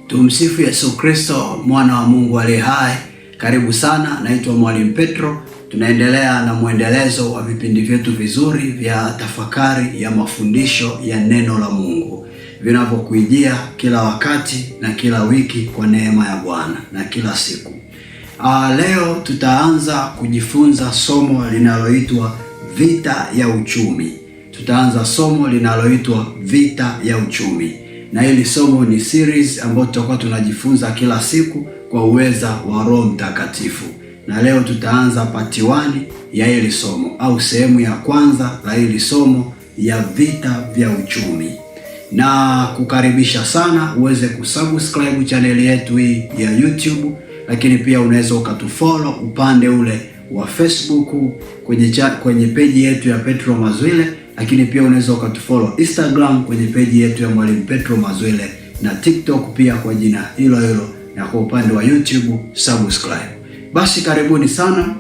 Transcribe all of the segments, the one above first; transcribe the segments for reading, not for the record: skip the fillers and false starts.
Tumsifu Yesu Kristo, mwana wa Mungu aliye hai. Karibu sana, naitwa Mwalimu Petro. Tunaendelea na mwendelezo wa vipindi vyetu vizuri vya tafakari ya mafundisho ya neno la Mungu vinavyokuijia kila wakati na kila wiki kwa neema ya Bwana na kila siku. Leo tutaanza kujifunza somo linaloitwa vita ya uchumi. Vita ya uchumi. Na hili somo ni series ambayo tutakuwa tunajifunza kila siku kwa uweza wa Roho Mtakatifu. Na leo tutaanza part 1 ya hili somo au sehemu ya kwanza la hili somo ya vita vya uchumi. Na kukaribisha sana uweze kusubscribe channel yetu hii ya YouTube, lakini pia unaweza ukatufollow upande ule wa Facebook kwenye page yetu ya Petro Mazwile, lakini pia unaweza ukatufollow Instagram kwenye page yetu ya Mwalimu Petro Mazwile na TikTok pia kwa jina hilo hilo, na kwa upande wa YouTube subscribe. Basi karibuni sana.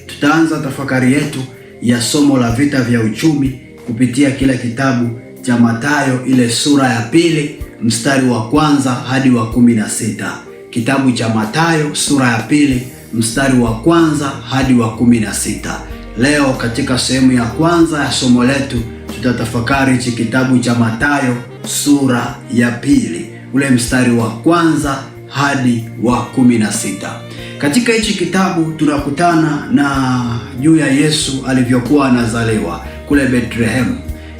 Tutaanza tafakari yetu ya somo la vita vya uchumi kupitia kile kitabu cha Mathayo, ile sura ya 2 mstari wa 1 hadi wa 16. Kitabu cha Mathayo sura ya 2 mstari wa 1 hadi wa 16. Leo katika sehemu ya kwanza ya somo letu tutatafakari hichi kitabu cha Mathayo sura ya 2, ule mstari wa 1 hadi wa 16. Katika hichi kitabu tunakutana na juu ya Yesu alivyokuwa anazaliwa kule Bethlehem.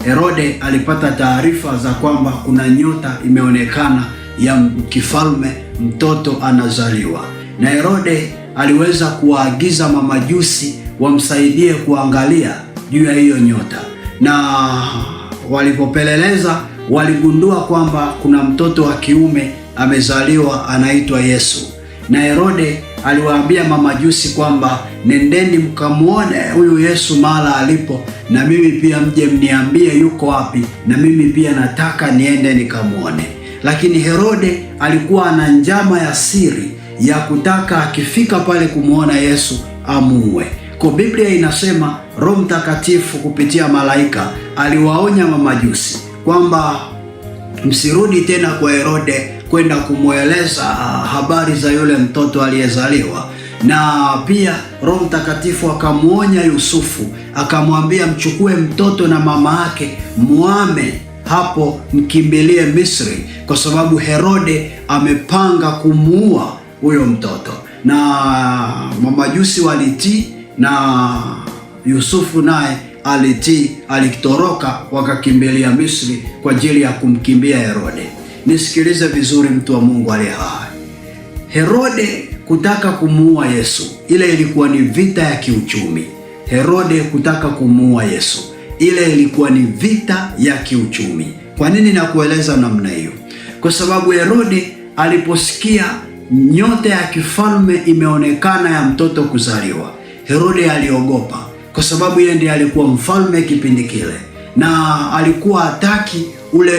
Herode alipata taarifa za kwamba kuna nyota imeonekana ya kifalme, mtoto anazaliwa. Na Herode aliweza kuwaagiza mamajusi wamsaidie kuangalia juu ya hiyo nyota. Na walipopeleleza waligundua kwamba kuna mtoto wa kiume amezaliwa anaitwa Yesu. Na Herode aliwaambia mamajusi kwamba nendeni mkamuone huyu Yesu mahali alipo, na mimi pia mje mniambie yuko wapi, na mimi pia nataka niende nikamuone. Lakini Herode alikuwa ana njama ya siri ya kutaka akifika pale kumuona Yesu amuue. Kwa Biblia inasema Roho Mtakatifu kupitia malaika aliwaonya mamajusi kwamba msirudi tena kwa Herode kwenda kumweleza habari za yule mtoto aliyezaliwa. Na pia Roho Mtakatifu akamuonya Yusufu, akamwambia mchukue mtoto na mama yake, muame hapo, mkimbilie Misri, kwa sababu Herode amepanga kumuua huyo mtoto. Na mamajusi walitii na Yusufu naye alitii, alitoroka wakakimbilia Misri kwa ajili ya kumkimbia Herode. Nisikilize vizuri, mtu wa Mungu aliye hai. Herode kutaka kumuua Yesu, ile ilikuwa ni vita ya kiuchumi. Herode kutaka kumuua Yesu, ile ilikuwa ni vita ya kiuchumi. Kwa nini nakueleza namna hiyo? Kwa sababu Herode aliposikia nyota ya kifalme imeonekana ya mtoto kuzaliwa, Herode aliogopa, kwa sababu yeye ndiye alikuwa mfalme kipindi kile, na alikuwa hataki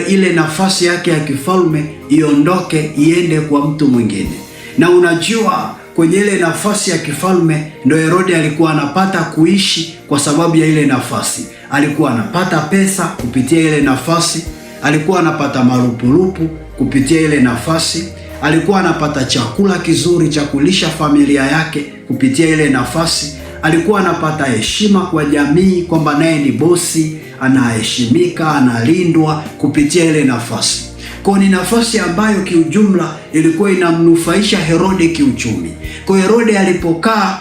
ile nafasi yake ya kifalme iondoke iende kwa mtu mwingine. Na unajua kwenye ile nafasi ya kifalme ndio Herode alikuwa anapata kuishi kwa sababu ya ile nafasi. Alikuwa anapata pesa kupitia ile nafasi, alikuwa anapata marupurupu kupitia ile nafasi, alikuwa anapata chakula kizuri cha kulisha familia yake kupitia ile nafasi, alikuwa anapata heshima kwa jamii kwamba naye ni bosi, anaheshimika, analindwa kupitia ile nafasi. Kwa ni nafasi ambayo kiujumla ilikuwa inamnufaisha Herode kiuchumi. Kwa Herode alipokaa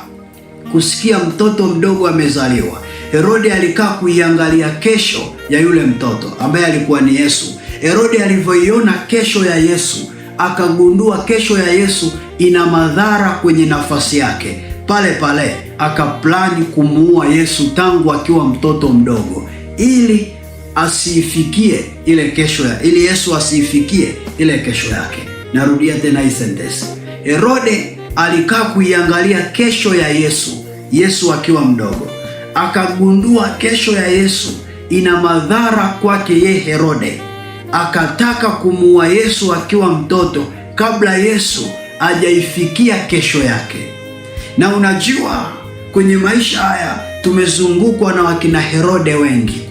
kusikia mtoto mdogo amezaliwa, Herode alikaa kuiangalia kesho ya yule mtoto ambaye alikuwa ni Yesu. Herode alivyoiona kesho ya Yesu, akagundua kesho ya Yesu ina madhara kwenye nafasi yake. Pale pale akaplani kumuua Yesu tangu akiwa mtoto mdogo, ili asiifikie ile kesho ili Yesu asiifikie ile kesho yake. Narudia tena hii sentence. Herode alikaa kuiangalia kesho ya Yesu akiwa mdogo, akagundua kesho ya Yesu ina madhara kwake yeye Herode, akataka kumuua Yesu akiwa mtoto kabla Yesu hajaifikia kesho yake. Na unajua kwenye maisha haya tumezungukwa na wakina Herode wengi.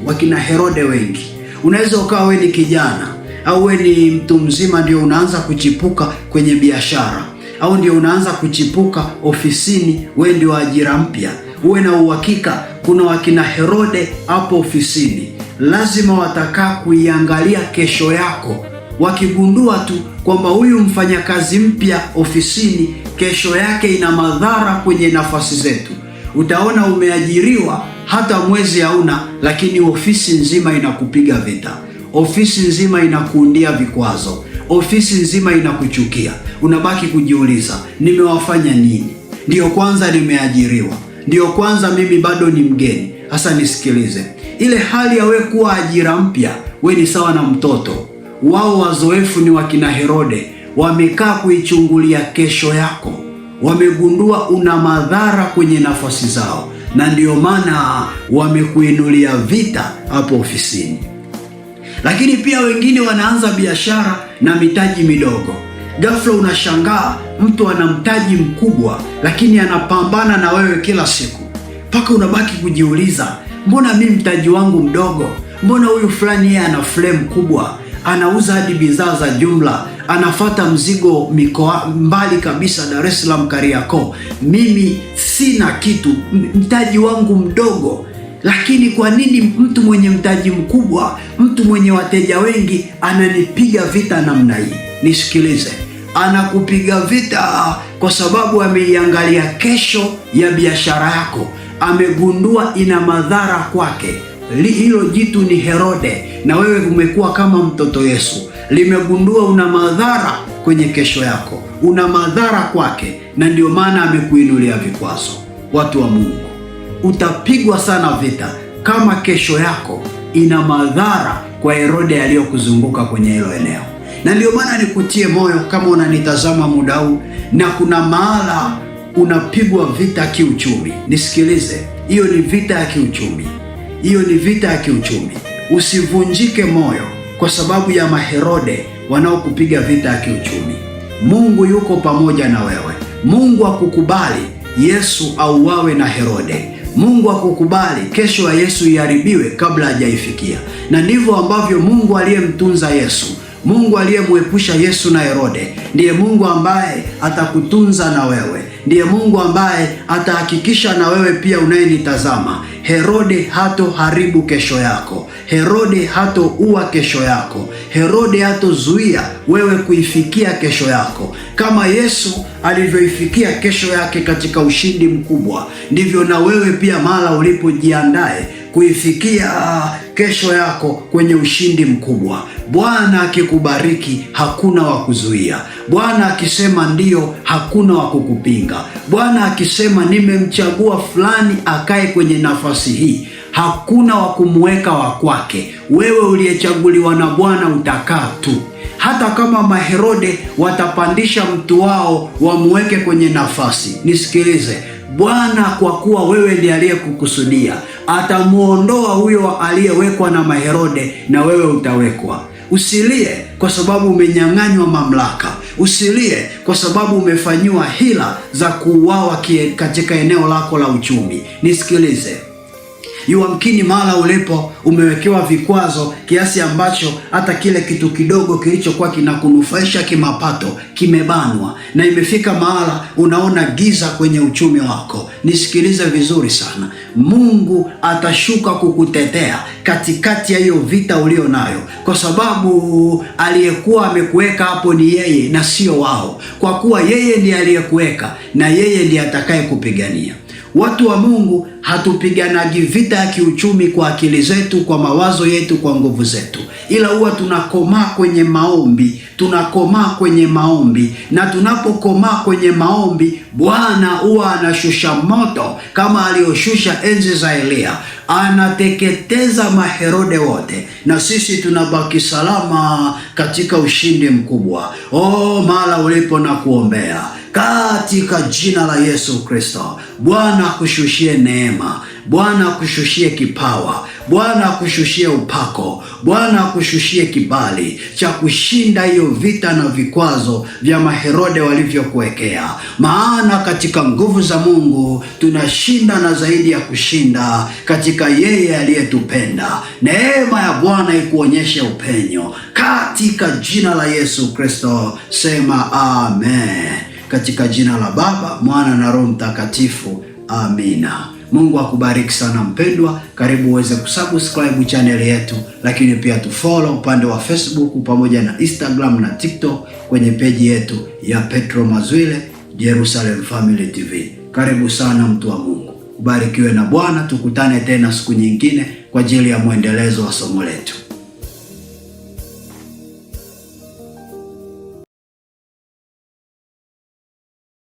Unaweza ukawa wewe ni kijana au wewe ni mtu mzima ndio unaanza kuchipuka kwenye biashara, au ndio unaanza kuchipuka ofisini, wewe ndio ajira mpya, uwe na uhakika kuna wakina Herode hapo ofisini. Lazima watakaa kuiangalia kesho yako. Wakigundua tu kwamba huyu mfanyakazi mpya ofisini kesho yake ina madhara kwenye nafasi zetu, utaona umeajiriwa hata mwezi hauna, lakini ofisi nzima inakupiga vita, ofisi nzima inakuundia vikwazo, ofisi nzima inakuchukia. Unabaki kujiuliza, nimewafanya nini? Ndiyo kwanza nimeajiriwa, ndiyo kwanza mimi bado ni mgeni. Hasa nisikilize, ile hali ya wewe kuwa ajira mpya, wewe ni sawa na mtoto. Wao wazoefu ni wakina Herode, wamekaa kuichungulia kesho yako, wamegundua una madhara kwenye nafasi zao, na ndio maana wamekuinulia vita hapo ofisini. Lakini pia wengine wanaanza biashara na mitaji midogo. Ghafla unashangaa mtu ana mtaji mkubwa, lakini anapambana na wewe kila siku, mpaka unabaki kujiuliza, mbona mimi mtaji wangu mdogo? Mbona huyu fulani yeye ana flame kubwa, anauza hadi bidhaa za jumla, anafata mzigo mikoa mbali kabisa, Dar es Salaam, Kariakoo. Mimi sina kitu, mtaji wangu mdogo. Lakini kwa nini mtu mwenye mtaji mkubwa, mtu mwenye wateja wengi ananipiga vita namna hii? Nisikilize, anakupiga vita kwa sababu ameiangalia kesho ya biashara yako, amegundua ina madhara kwake. Hilo jitu ni Herode, na wewe umekuwa kama mtoto Yesu, limegundua una madhara kwenye kesho yako, una madhara kwake, na ndio maana amekuinulia vikwazo. Watu wa Mungu, utapigwa sana vita kama kesho yako ina madhara kwa Herode aliyokuzunguka kwenye hilo eneo. Na ndio maana nikutie moyo, kama unanitazama muda huu na kuna mahala unapigwa vita kiuchumi, nisikilize, hiyo ni vita ya kiuchumi. Hiyo ni vita ya kiuchumi. Usivunjike moyo kwa sababu ya maherode wanaokupiga vita ya kiuchumi. Mungu yuko pamoja na wewe. Mungu akukubali Yesu auawe na Herode. Mungu akukubali kesho ya Yesu iharibiwe kabla hajaifikia. Na ndivyo ambavyo Mungu aliyemtunza Yesu, Mungu aliyemwepusha Yesu na Herode, ndiye Mungu ambaye atakutunza na wewe. Ndiye Mungu ambaye atahakikisha na wewe pia unayenitazama, Herode hatoharibu kesho yako. Herode hatoua kesho yako. Herode hatozuia wewe kuifikia kesho yako. Kama Yesu alivyoifikia kesho yake katika ushindi mkubwa, ndivyo na wewe pia mahala ulipojiandae kuifikia kesho yako kwenye ushindi mkubwa. Bwana akikubariki hakuna wa kuzuia. Bwana akisema ndio, hakuna wa kukupinga. Bwana akisema nimemchagua fulani akae kwenye nafasi hii, hakuna wa kumweka wa kwake. Wewe uliyechaguliwa na Bwana utakaa tu. Hata kama maherode watapandisha mtu wao wamweke kwenye nafasi, nisikilize, Bwana kwa kuwa wewe ndiye aliyekukusudia, atamuondoa huyo aliyewekwa na maherode na wewe utawekwa. Usilie kwa sababu umenyang'anywa mamlaka. Usilie kwa sababu umefanyiwa hila za kuuawa katika eneo lako la uchumi. Nisikilize, yamkini mahala ulipo umewekewa vikwazo kiasi ambacho hata kile kitu kidogo kilichokuwa kinakunufaisha kimapato kimebanwa, na imefika mahala unaona giza kwenye uchumi wako. Nisikilize vizuri sana, Mungu atashuka kukutetea katikati ya hiyo vita ulio nayo, kwa sababu aliyekuwa amekuweka hapo ni yeye na sio wao. Kwa kuwa yeye ndiye aliyekuweka na yeye ndiye atakaye kupigania. Watu wa Mungu, hatupiganagi vita ya kiuchumi kwa akili zetu, kwa mawazo yetu, kwa nguvu zetu, ila huwa tunakomaa kwenye maombi. Tunakomaa kwenye maombi, na tunapokomaa kwenye maombi, Bwana huwa anashusha moto kama aliyoshusha enzi za Elia, anateketeza maherode wote, na sisi tunabaki salama katika ushindi mkubwa. Mahala ulipo na kuombea katika jina la Yesu Kristo, Bwana akushushie neema, Bwana akushushie kipawa, Bwana akushushie upako, Bwana akushushie kibali cha kushinda hiyo vita na vikwazo vya Maherode walivyokuwekea. Maana katika nguvu za Mungu tunashinda na zaidi ya kushinda katika yeye aliyetupenda. Neema ya Bwana ikuonyeshe upenyo katika jina la Yesu Kristo. Sema amen. Katika jina la Baba, Mwana na Roho Mtakatifu. Amina. Mungu akubariki sana mpendwa. Karibu uweze kusubscribe channel yetu, lakini pia tufollow upande wa Facebook pamoja na Instagram na TikTok kwenye peji yetu ya Petro Mazwile Jerusalem Family TV. Karibu sana mtu wa Mungu. Ubarikiwe na Bwana. Tukutane tena siku nyingine kwa ajili ya mwendelezo wa somo letu.